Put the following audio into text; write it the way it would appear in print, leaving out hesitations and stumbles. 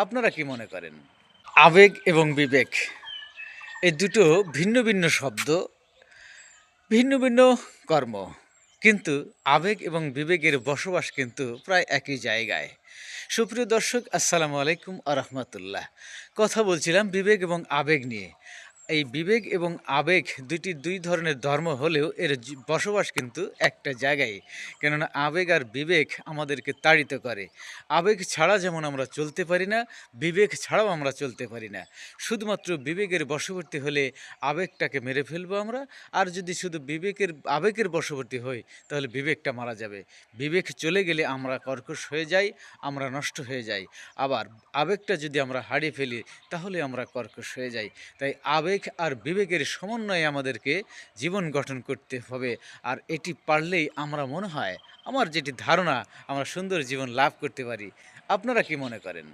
আপনারা কি মনে করেন? আবেগ এবং বিবেক এই দুটো ভিন্ন ভিন্ন শব্দ, ভিন্ন ভিন্ন কর্ম। কিন্তু আবেগ এবং বিবেকের বসবাস কিন্তু প্রায় একই জায়গায়। সুপ্রিয় দর্শক, আসসালামু আলাইকুম আ রহমতুল্লাহ। কথা বলছিলাম বিবেক এবং আবেগ নিয়ে। এই বিবেক এবং আবেগ দুই ধরনের ধর্ম হলেও এর বসবাস কিন্তু একটা জায়গায়। কেননা আবেগ আর বিবেক আমাদেরকে তাড়িত করে। আবেগ ছাড়া যেমন আমরা চলতে পারি না, বিবেক ছাড়াও আমরা চলতে পারি না। শুধুমাত্র বিবেকের বশবর্তী হলে আবেগটাকে মেরে ফেলবো আমরা। আর যদি শুধু আবেগের বশবর্তী হই, তাহলে বিবেকটা মারা যাবে। বিবেক চলে গেলে আমরা কর্কশ হয়ে যাই, আমরা নষ্ট হয়ে যাই। আবার আবেগটা যদি আমরা হারিয়ে ফেলি, তাহলে আমরা কর্কশ হয়ে যাই। তাই আবেগ আর বিবেকের সমন্বয়ে আমাদেরকে জীবন গঠন করতে হবে। আর এটি পারলেই আমরা মনে হয়, আমার যেটি ধারণা, আমরা সুন্দর জীবন লাভ করতে পারি। আপনারা কি মনে করেন?